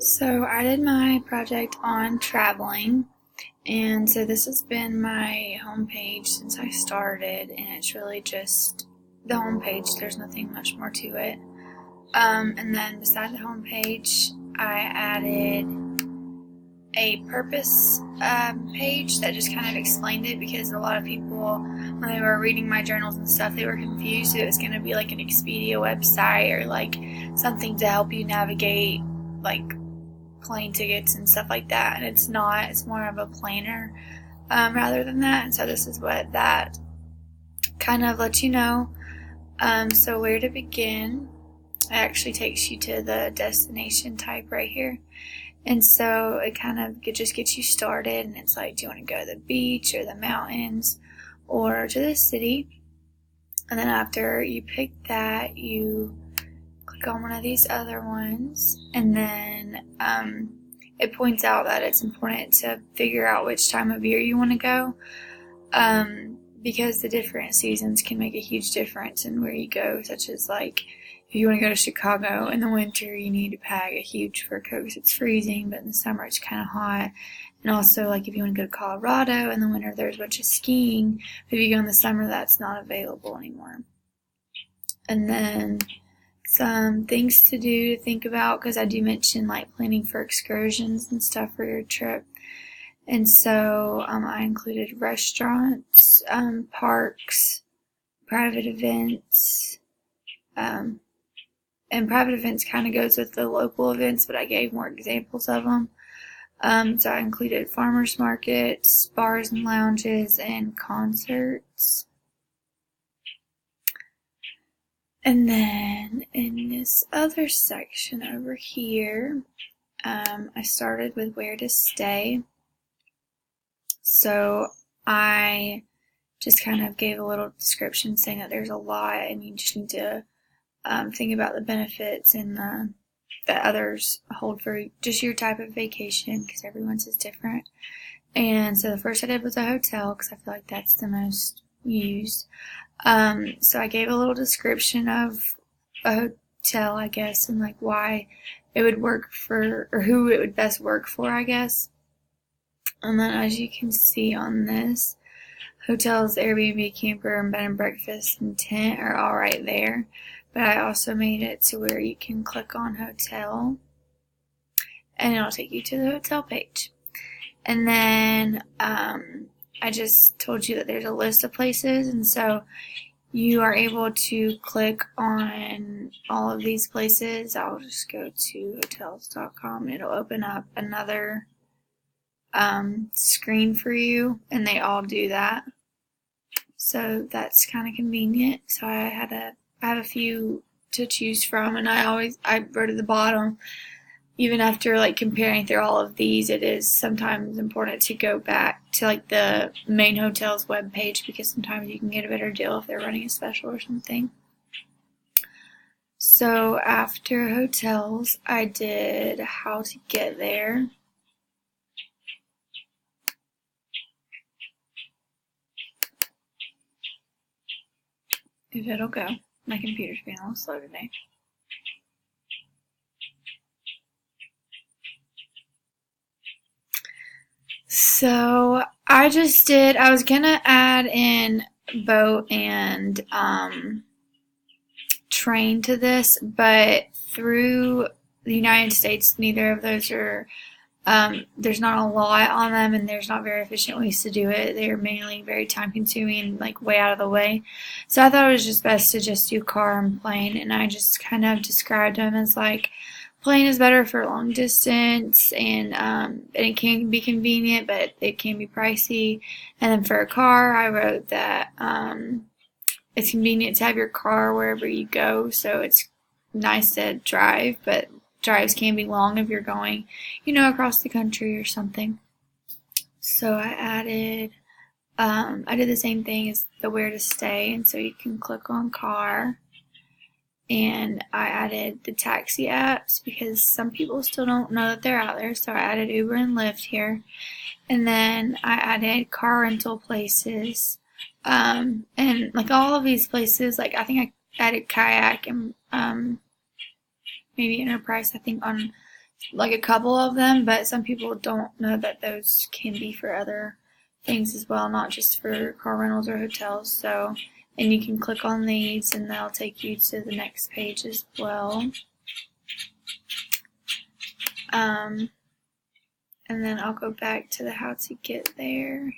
So I did my project on traveling, and so this has been my homepage since I started, and it's really just the homepage. There's nothing much more to it. And then beside the homepage, I added a purpose page that just kind of explained it because a lot of people, when they were reading my journals and stuff, they were confused. It was going to be like an Expedia website or like something to help you navigate like plane tickets and stuff like that, and it's not. It's more of a planner rather than that. And so this is what that kind of lets you know. So where to begin? It actually takes you to the destination type right here, and so it kind of just gets you started. And it's like, do you want to go to the beach or the mountains or to the city? And then after you pick that, you click on one of these other ones, and then it points out that it's important to figure out which time of year you want to go, because the different seasons can make a huge difference in where you go, such as like if you want to go to Chicago in the winter, you need to pack a huge fur coat because it's freezing, but in the summer it's kind of hot. And also, like if you want to go to Colorado in the winter, there's a bunch of skiing, but if you go in the summer, that's not available anymore. And then some things to do, to think about, because I do mention like planning for excursions and stuff for your trip. And so I included restaurants, parks, private events, and private events kind of goes with the local events, but I gave more examples of them. So I included farmers markets, bars and lounges, and concerts. And then in this other section over here, I started with where to stay. So I just kind of gave a little description saying that there's a lot and you just need to think about the benefits and that others hold for just your type of vacation, because everyone's is different. And so the first I did was a hotel, because I feel like that's the most used. So I gave a little description of a hotel, I guess, and like why it would work for, or who it would best work for, I guess. And then as you can see on this, hotels, Airbnb, camper, and bed and breakfast and tent are all right there. But I also made it to where you can click on hotel and it'll take you to the hotel page. And then I just told you that there's a list of places, and so you are able to click on all of these places. I'll just go to hotels.com and it'll open up another screen for you, and they all do that. So that's kind of convenient. So I have a few to choose from, and I wrote at the bottom, even after like comparing through all of these, it is sometimes important to go back to like the main hotel's webpage, because sometimes you can get a better deal if they're running a special or something. So after hotels, I did how to get there. If it'll go. My computer's being a little slow today. So I was gonna add in boat and train to this, but through the United States, neither of those are, there's not a lot on them, and there's not very efficient ways to do it. They're mainly very time consuming and like way out of the way. So I thought it was just best to just do car and plane, and I just kind of described them as like, plane is better for long distance, and it can be convenient, but it can be pricey. And then for a car, I wrote that it's convenient to have your car wherever you go, so it's nice to drive, but drives can be long if you're going, across the country or something. So I did the same thing as the where to stay, and so you can click on car. And I added the taxi apps because some people still don't know that they're out there. So I added Uber and Lyft here. And then I added car rental places. And like all of these places, like I think I added Kayak and maybe Enterprise, I think, on like a couple of them, but some people don't know that those can be for other things as well, not just for car rentals or hotels. So, and you can click on these and they'll take you to the next page as well. And then I'll go back to the how to get there.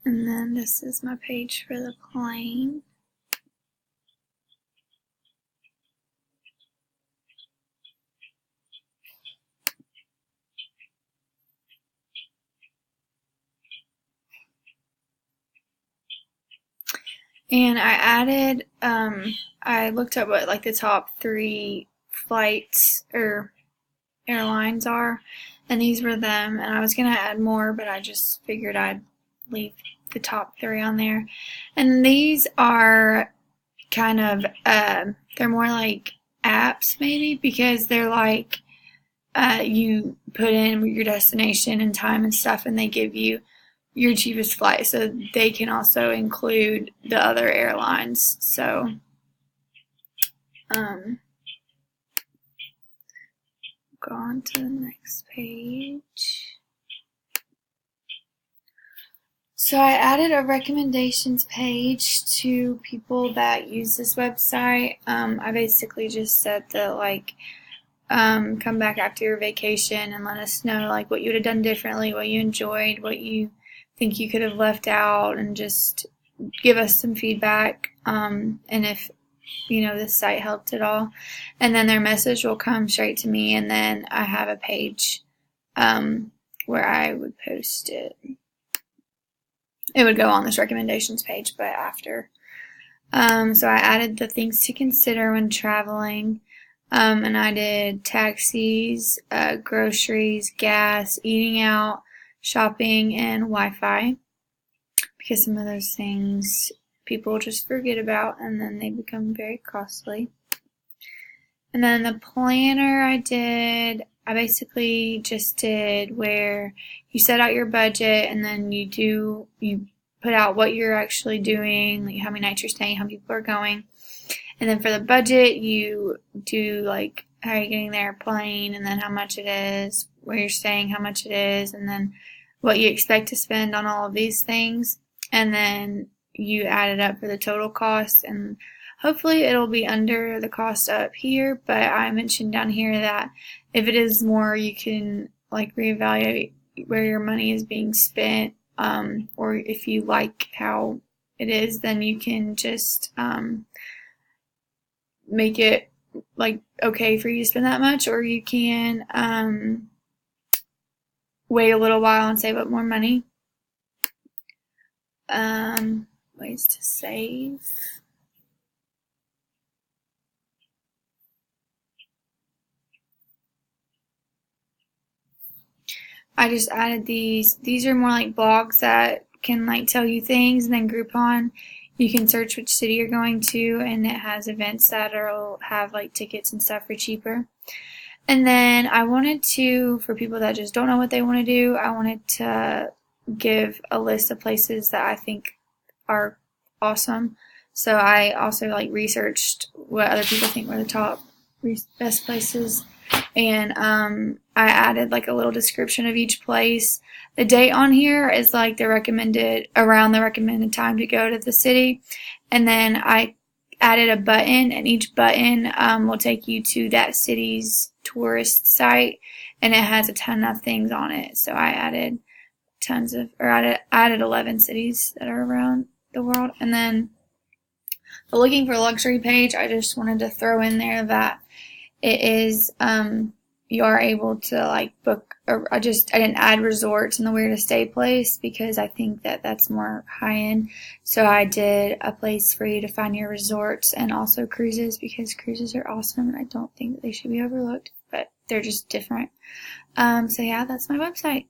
And then this is my page for the plane. And I added, I looked up what like the top 3 flights or airlines are, and these were them. And I was gonna add more, but I just figured I'd leave the top 3 on there. And these are kind of, they're more like apps maybe, because they're like, you put in your destination and time and stuff, and they give you your cheapest flight. So they can also include the other airlines. So, go on to the next page. So I added a recommendations page to people that use this website. I basically just said that like, come back after your vacation and let us know like what you would have done differently, what you enjoyed, what you think you could have left out, and just give us some feedback, and if this site helped at all. And then their message will come straight to me, and then I have a page where I would post it. It would go on this recommendations page, but after. So I added the things to consider when traveling, and I did taxis, groceries, gas, eating out, shopping, and Wi-Fi, because some of those things people just forget about and then they become very costly. And then the planner I basically just did where you set out your budget, and then you put out what you're actually doing, like how many nights you're staying, how many people are going. And then for the budget, you do like how you're getting there, plane, and then how much it is, where you're staying, how much it is, and then what you expect to spend on all of these things. And then you add it up for the total cost, and hopefully it'll be under the cost up here, but I mentioned down here that if it is more, you can like reevaluate where your money is being spent, or if you like how it is, then you can just make it like okay for you to spend that much, or you can wait a little while and save up more money. Ways to save. I just added these. These are more like blogs that can like tell you things, and then Groupon, you can search which city you're going to, and it has events that'll have like tickets and stuff for cheaper. And then I wanted to, for people that just don't know what they want to do, I wanted to give a list of places that I think are awesome. So I also like researched what other people think were the top best places, and I added like a little description of each place. The date on here is like around the recommended time to go to the city, and then I added a button, and each button will take you to that city's tourist site, and it has a ton of things on it. So I added I added 11 cities that are around the world. And then the looking for luxury page, I just wanted to throw in there that it is, you are able to like book, I didn't add resorts and the where to stay place because I think that that's more high end. So I did a place for you to find your resorts, and also cruises, because cruises are awesome and I don't think that they should be overlooked, but they're just different. So yeah, that's my website.